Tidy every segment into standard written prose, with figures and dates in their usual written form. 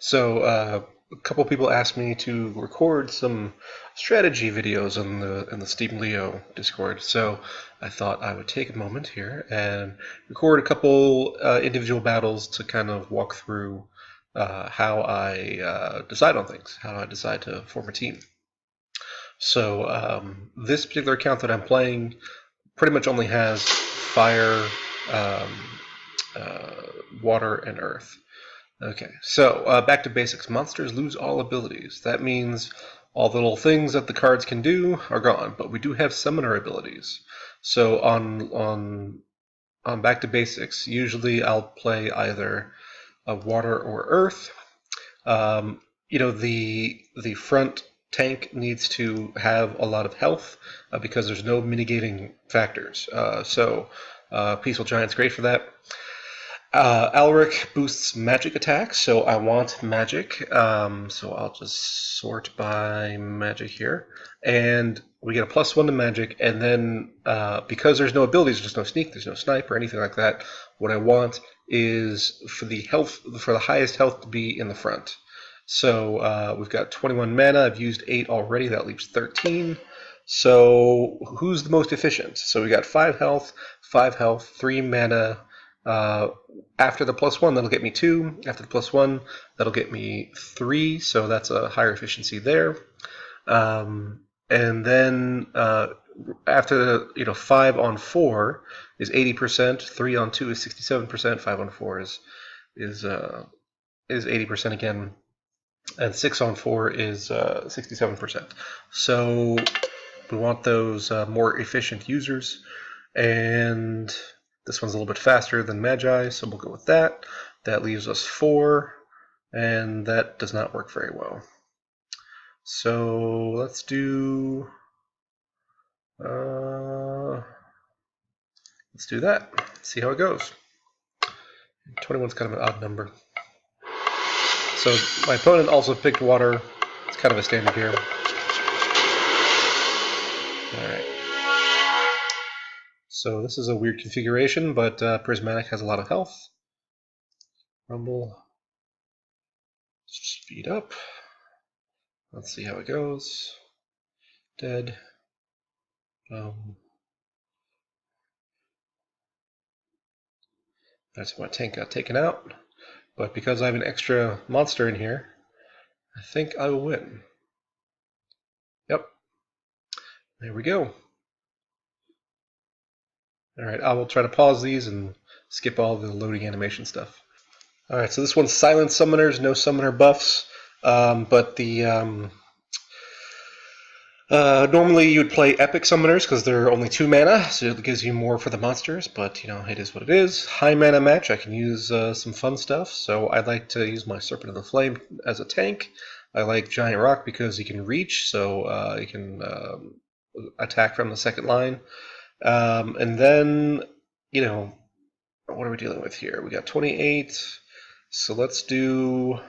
So a couple people asked me to record some strategy videos on the Steam Leo Discord. So I thought I would take a moment here and record a couple individual battles to kind of walk through how I decide on things, how I decide to form a team. So this particular account that I'm playing pretty much only has fire, um, water, and earth. Okay, so back to basics. Monsters lose all abilities. That means all the little things that the cards can do are gone, but we do have summoner abilities. So on back to basics, usually I'll play either water or earth. The front tank needs to have a lot of health because there's no mitigating factors. Peaceful Giant's great for that. Alric boosts magic attacks, so I want magic. So I'll just sort by magic here. And we get a +1 to magic, and then because there's no abilities, there's no sneak, there's no snipe, or anything like that, what I want is for the highest health to be in the front. So we've got 21 mana, I've used 8 already, that leaves 13. So who's the most efficient? So we got 5 health, 3 mana. After the +1, that'll get me 2. After the +1, that'll get me 3. So that's a higher efficiency there. And then after 5 on 4 is 80%. 3 on 2 is 67%. 5 on 4 is 80% again, and 6 on 4 is 67%. So we want those more efficient users, and this one's a little bit faster than Magi, so we'll go with that. That leaves us 4, and that does not work very well. So let's do that. See how it goes. 21's kind of an odd number. So my opponent also picked water. It's kind of a standard here. All right. So this is a weird configuration, but Prismatic has a lot of health. Rumble. Speed up. Let's see how it goes. Dead. That's why my tank got taken out. But because I have an extra monster in here, I think I will win. Yep. There we go. Alright, I will try to pause these and skip all the loading animation stuff. Alright, so this one's silent summoners, no summoner buffs, but the normally you'd play epic summoners because they're only 2 mana, so it gives you more for the monsters, but it is what it is. High mana match, I can use some fun stuff, so I like to use my Serpent of the Flame as a tank. I like Giant Rock because he can reach, so he can attack from the second line. And then, what are we dealing with here? We got 28, so let's do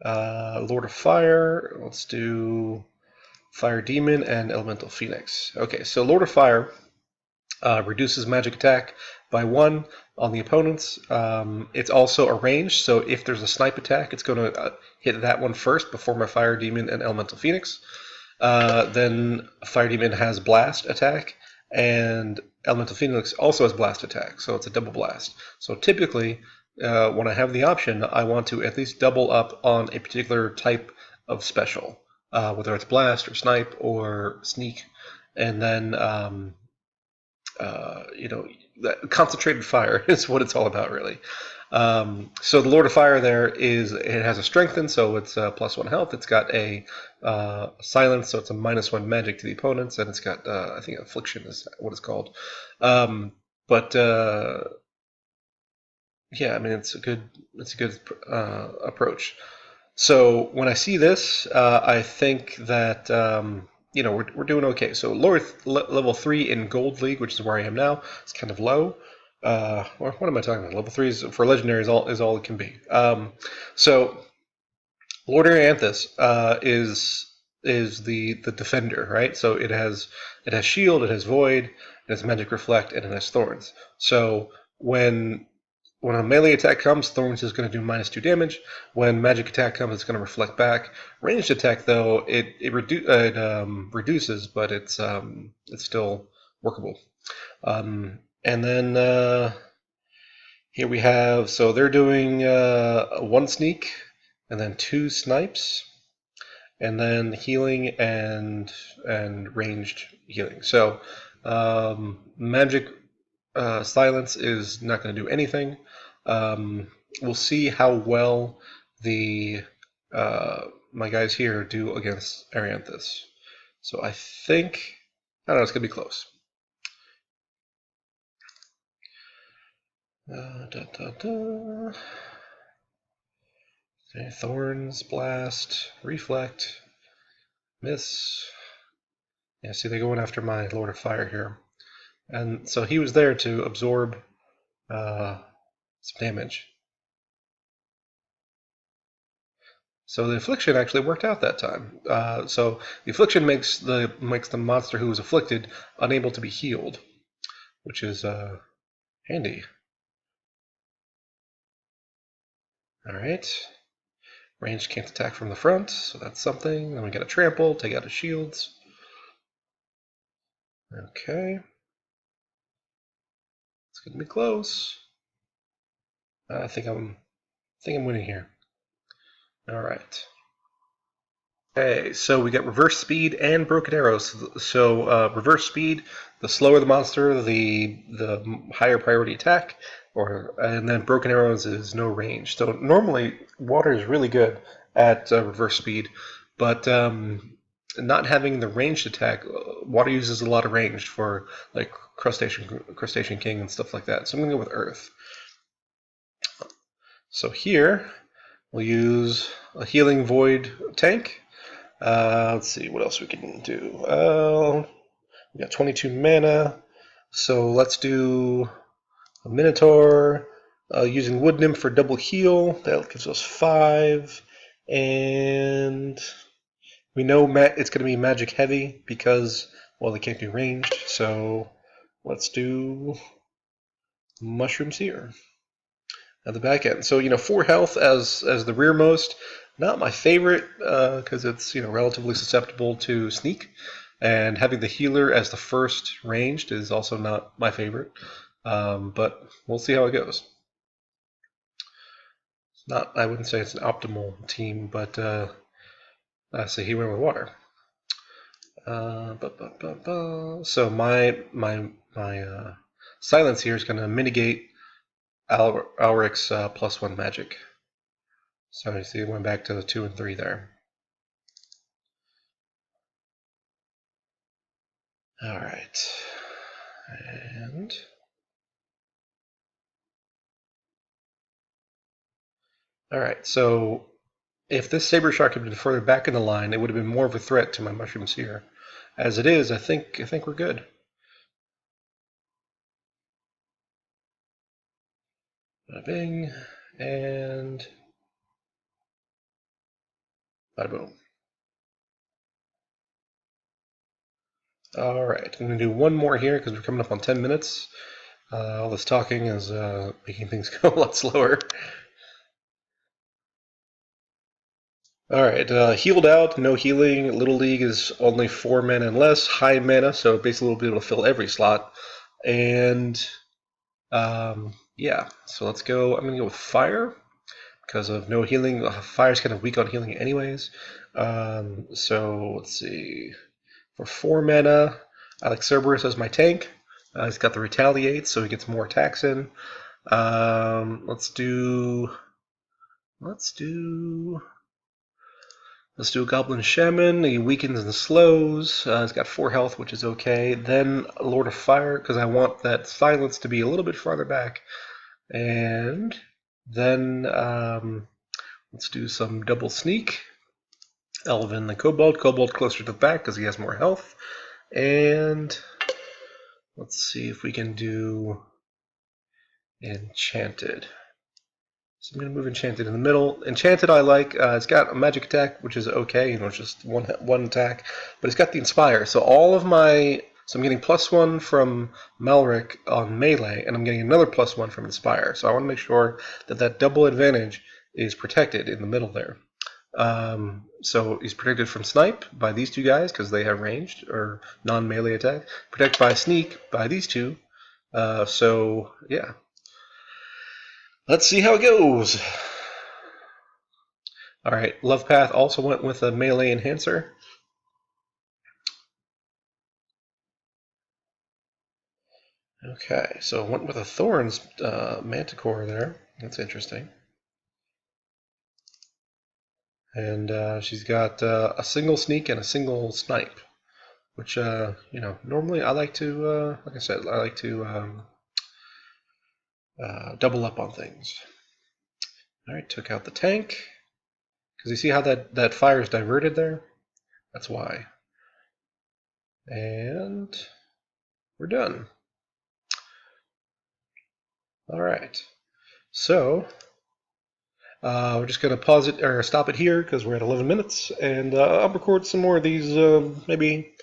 Lord of Fire, let's do Fire Demon, and Elemental Phoenix. Okay, so Lord of Fire reduces magic attack by 1 on the opponents. It's also a range, so if there's a snipe attack, it's going to hit that one first before my Fire Demon and Elemental Phoenix. Then Fire Demon has Blast attack, and Elemental Phoenix also has Blast attack, so it's a double blast. So typically, when I have the option, I want to at least double up on a particular type of special, whether it's Blast or Snipe or Sneak, and then concentrated fire is what it's all about, really. So the Lord of Fire there it has a strengthen, so it's +1 health. It's got a silence, so it's a -1 magic to the opponents, and it's got I think affliction is what it's called. Yeah, I mean it's a good approach. So when I see this, I think that we're doing okay. So level 3 in Gold League, which is where I am now, it's kind of low. What am I talking about? Level 3 for Legendary is all it can be. So Lord Aranthus is the defender, right? So it has shield, it has void, it has magic reflect, and it has thorns. So when when a melee attack comes, Thorns is going to do -2 damage. When magic attack comes, it's going to reflect back. Ranged attack, though, it reduces, but it's still workable. And then here we have, so they're doing 1 sneak, and then 2 snipes, and then healing and ranged healing. So magic silence is not going to do anything. We'll see how well the my guys here do against Arianthus. So I think, I don't know, it's going to be close. Okay, Thorns, Blast, Reflect, Miss. Yeah, see, they're going after my Lord of Fire here. And so he was there to absorb some damage. So the affliction actually worked out that time. So the affliction makes the monster who is afflicted unable to be healed, which is handy. All right. Ranged can't attack from the front, so that's something. Then we get a trample, take out his shields. Okay. It's gonna be close. I think I'm winning here. All right. Okay, so we got reverse speed and broken arrows. So reverse speed, the slower the monster, the higher priority attack, and then broken arrows is no range. So normally water is really good at reverse speed, but not having the ranged attack, water uses a lot of range for like Crustacean King and stuff like that. So I'm gonna go with Earth. So here we'll use a Healing Void tank. Let's see what else we can do. We got 22 mana, so let's do a Minotaur using Wood Nymph for double heal. That gives us 5, and we know it's going to be magic heavy because, well, they can't do ranged. So let's do Mushroom Seer at the back end. So 4 health as the rearmost. Not my favorite because it's relatively susceptible to sneak, and having the healer as the first ranged is also not my favorite. But we'll see how it goes. I wouldn't say it's an optimal team, but I say he went with water. So my silence here is going to mitigate Alric's +1 magic. So you see, it went back to the 2 and 3 there. All right, and all right. So if this Saber Shark had been further back in the line, it would have been more of a threat to my Mushroom Seer. As it is, I think we're good. Bing, and bada boom. All right, I'm going to do one more here because we're coming up on 10 minutes. All this talking is making things go a lot slower. All right, healed out, no healing. Little League is only 4 mana and less. High mana, so basically we'll be able to fill every slot. And yeah, so let's go. I'm going to go with Fire because of no healing. Fire's kind of weak on healing anyways. So let's see. For 4 mana, I like Cerberus as my tank. He's got the Retaliate, so he gets more attacks in. Let's do a Goblin Shaman. He weakens and slows. He's got 4 health, which is okay. Then Lord of Fire, because I want that silence to be a little bit farther back. And then let's do some double sneak. Elven the Kobold. Kobold closer to the back because he has more health. And let's see if we can do Enchanted. So I'm going to move Enchanted in the middle. Enchanted I like. It's got a magic attack, which is okay. It's just one attack. But it's got the Inspire. So all of my So I'm getting +1 from Malric on melee, and I'm getting another +1 from Inspire. So I want to make sure that that double advantage is protected in the middle there. So he's protected from Snipe by these two guys because they have ranged or non-melee attack. Protected by Sneak by these two. So yeah. Let's see how it goes. Alright, Love Path also went with a melee enhancer. Okay, so went with a Thorns Manticore there. That's interesting. And she's got a single Sneak and a single Snipe, which, you know, normally I like to, like I said, I like to double up on things. Alright, took out the tank. Because you see how that fire is diverted there? That's why. And we're done. Alright. So, we're just going to pause it, or stop it here, because we're at 11 minutes, and I'll record some more of these maybe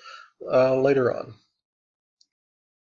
later on.